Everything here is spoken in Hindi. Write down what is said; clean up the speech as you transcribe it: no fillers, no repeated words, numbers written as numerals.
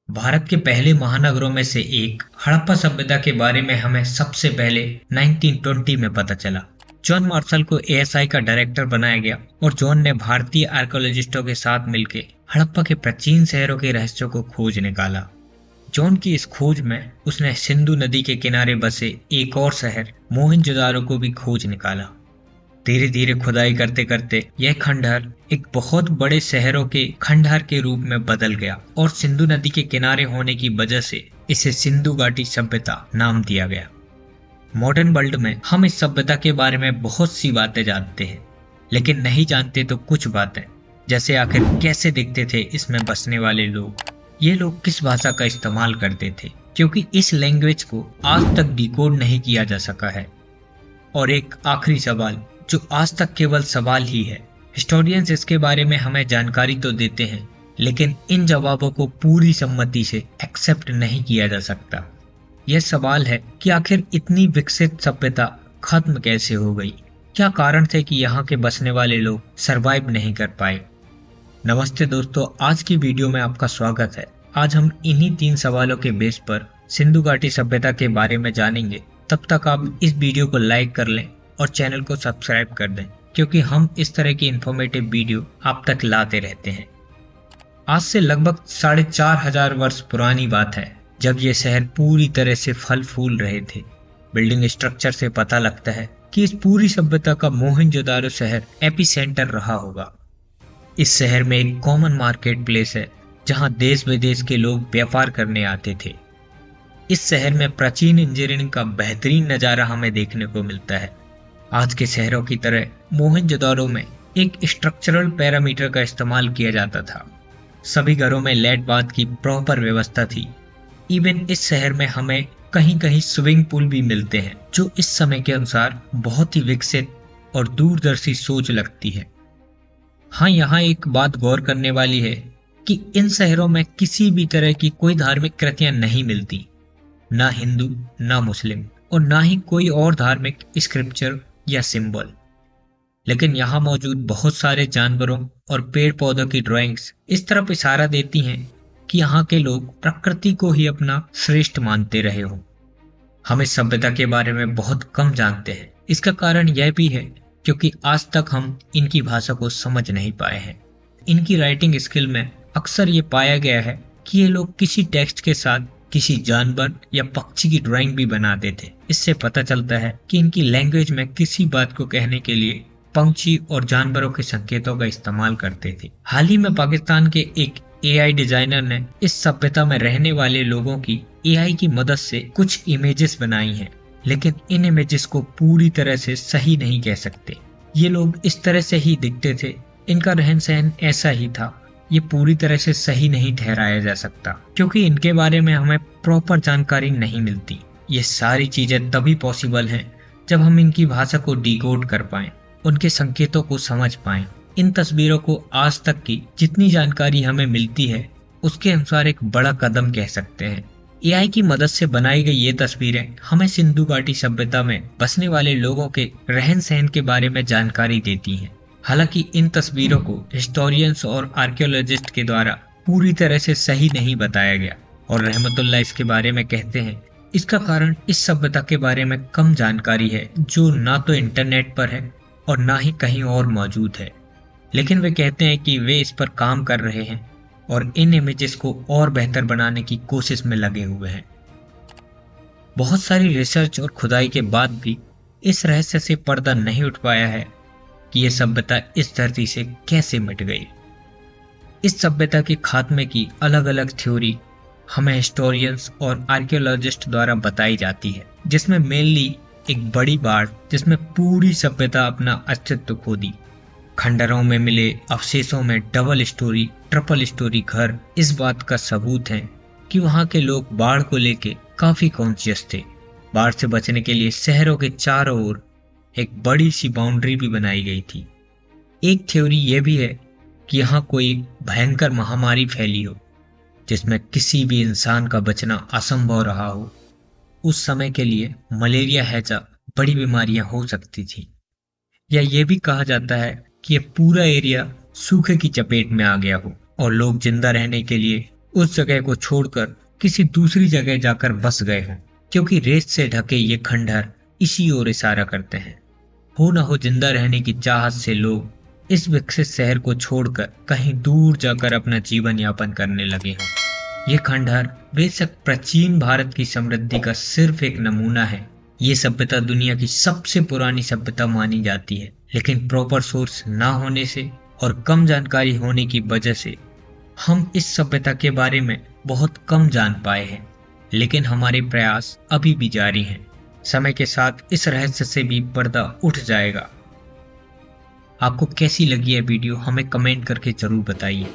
भारत के पहले महानगरों में से एक हड़प्पा सभ्यता के बारे में हमें सबसे पहले 1920 में पता चला। जॉन मार्शल को एएसआई का डायरेक्टर बनाया गया और जॉन ने भारतीय आर्कियोलॉजिस्टों के साथ मिलकर हड़प्पा के प्राचीन शहरों के रहस्यों को खोज निकाला। जॉन की इस खोज में उसने सिंधु नदी के किनारे बसे एक और शहर मोहनजोदारो को भी खोज निकाला। धीरे धीरे खुदाई करते करते यह खंडहर एक बहुत बड़े शहरों के खंडहर के रूप में बदल गया और सिंधु नदी के किनारे होने की वजह से इसे सिंधु घाटी सभ्यता नाम दिया गया। मॉडर्न वर्ल्ड में हम इस सभ्यता के बारे में बहुत सी बातें जानते हैं, लेकिन नहीं जानते तो कुछ बातें, जैसे आखिर कैसे दिखते थे इसमें बसने वाले लोग, ये लोग किस भाषा का इस्तेमाल करते थे, क्योंकि इस लैंग्वेज को आज तक डिकोड नहीं किया जा सका है। और एक आखिरी सवाल जो आज तक केवल सवाल ही है। हिस्टोरियंस इसके बारे में हमें जानकारी तो देते हैं, लेकिन इन जवाबों को पूरी सम्मति से एक्सेप्ट नहीं किया जा सकता। यह सवाल है कि आखिर इतनी विकसित सभ्यता खत्म कैसे हो गई? क्या कारण थे कि यहाँ के बसने वाले लोग सरवाइव नहीं कर पाए? नमस्ते दोस्तों, आज की वीडियो में आपका स्वागत है। आज हम इन्हीं 3 सवालों के बेस पर सिंधु घाटी सभ्यता के बारे में जानेंगे। तब तक आप इस वीडियो को लाइक कर लें और चैनल को सब्सक्राइब कर दें, क्योंकि हम इस तरह की इंफॉर्मेटिव वीडियो आप तक लाते रहते हैं। आज से लगभग 4500 वर्ष पुरानी बात है, जब ये शहर पूरी तरह से फल फूल रहे थे। बिल्डिंग स्ट्रक्चर से पता लगता है कि इस पूरी सभ्यता का मोहनजोदारो शहर एपिसेंटर रहा होगा। इस शहर में एक कॉमन मार्केट प्लेस है, जहां देश विदेश के लोग व्यापार करने आते थे। इस शहर में प्राचीन इंजीनियरिंग का बेहतरीन नज़ारा हमें देखने को मिलता है। आज के शहरों की तरह मोहनजोदारो में एक स्ट्रक्चरल पैरामीटर का इस्तेमाल किया जाता था। सभी घरों में लेट बाथ की प्रॉपर व्यवस्था थी। इवन इस शहर में हमें कहीं कहीं स्विमिंग पूल भी मिलते हैं, जो इस समय के अनुसार बहुत ही विकसित और दूरदर्शी सोच लगती है। हाँ, यहाँ एक बात गौर करने वाली है कि इन शहरों में किसी भी तरह की कोई धार्मिक कृतियां नहीं मिलती, ना हिंदू, ना मुस्लिम और ना ही कोई और धार्मिक स्क्रिप्चर या सिंबल। लेकिन यहाँ मौजूद बहुत सारे जानवरों और पेड़ पौधों की ड्राइंग्स इस तरफ इशारा देती हैं कि यहाँ के लोग प्रकृति को ही अपना श्रेष्ठ मानते रहे हों। हम इस सभ्यता के बारे में बहुत कम जानते हैं। इसका कारण यह भी है क्योंकि आज तक हम इनकी भाषा को समझ नहीं पाए हैं। इनकी राइटिंग स्किल में अक्सर ये पाया गया है कि ये लोग किसी टेक्स्ट के साथ किसी जानवर या पक्षी की ड्राइंग भी बनाते थे। इससे पता चलता है कि इनकी लैंग्वेज में किसी बात को कहने के लिए पंछी और जानवरों के संकेतों का इस्तेमाल करते थे। हाल ही में पाकिस्तान के एक एआई डिजाइनर ने इस सभ्यता में रहने वाले लोगों की एआई की मदद से कुछ इमेजेस बनाई हैं, लेकिन इन इमेजेस को पूरी तरह से सही नहीं कह सकते। ये लोग इस तरह से ही दिखते थे, इनका रहन सहन ऐसा ही था। ये पूरी तरह से सही नहीं ठहराया जा सकता, क्योंकि इनके बारे में हमें प्रॉपर जानकारी नहीं मिलती। ये सारी चीजें तभी पॉसिबल हैं जब हम इनकी भाषा को डिकोड कर पाएं, उनके संकेतों को समझ पाएं। इन तस्वीरों को आज तक की जितनी जानकारी हमें मिलती है, उसके अनुसार एक बड़ा कदम कह सकते हैं। एआई की मदद से बनाई गई ये तस्वीरें हमें सिंधु घाटी सभ्यता में बसने वाले लोगों के रहन सहन के बारे में जानकारी देती हैं। हालांकि इन तस्वीरों को हिस्टोरियंस और आर्कियोलॉजिस्ट के द्वारा पूरी तरह से सही नहीं बताया गया, और रहमतुल्लाह इसके बारे में कहते हैं इसका कारण इस सभ्यता के बारे में कम जानकारी है, जो ना तो इंटरनेट पर है और ना ही कहीं और मौजूद है। लेकिन वे कहते हैं कि वे इस पर काम कर रहे हैं और इन इमेजेस को और बेहतर बनाने की कोशिश में लगे हुए हैं। बहुत सारी रिसर्च और खुदाई के बाद भी इस रहस्य से पर्दा नहीं उठ पाया है कि यह सभ्यता इस धरती से कैसे मिट गई। इस सभ्यता के खात्मे की अलग अलग थ्योरी हमें हिस्टोरियंस और आर्कियोलॉजिस्ट द्वारा बताई जाती है, जिसमें मेनली एक बड़ी बाढ़ जिसमें पूरी सभ्यता अपना अस्तित्व खो दी। खंडरों में मिले अवशेषों में डबल स्टोरी, ट्रिपल स्टोरी घर इस बात का सबूत है कि वहाँ के लोग बाढ़ को लेके काफी कॉन्शियस थे। बाढ़ से बचने के लिए शहरों के चारों ओर एक बड़ी सी बाउंड्री भी बनाई गई थी। एक थ्योरी यह भी है कि यहाँ कोई भयंकर महामारी फैली हो, जिसमें किसी भी इंसान का बचना असंभव रहा हो। उस समय के लिए मलेरिया हैजा बड़ी बीमारियां हो सकती थी, या ये भी कहा जाता है कि यह पूरा एरिया सूखे की चपेट में आ गया हो और लोग जिंदा रहने के लिए उस जगह को छोड़कर किसी दूसरी जगह जाकर बस गए हों, क्योंकि रेत से ढके ये खंडहर इसी ओर इशारा करते हैं। हो न हो जिंदा रहने की चाहत से लोग इस विकसित शहर को छोड़कर कहीं दूर जाकर अपना जीवन यापन करने लगे हों। ये खंडहर बेशक प्राचीन भारत की समृद्धि का सिर्फ एक नमूना है। ये सभ्यता दुनिया की सबसे पुरानी सभ्यता मानी जाती है, लेकिन प्रॉपर सोर्स ना होने से और कम जानकारी होने की वजह से हम इस सभ्यता के बारे में बहुत कम जान पाए हैं। लेकिन हमारे प्रयास अभी भी जारी हैं। समय के साथ इस रहस्य से भी पर्दा उठ जाएगा। आपको कैसी लगी है वीडियो, हमें कमेंट करके जरूर बताइए।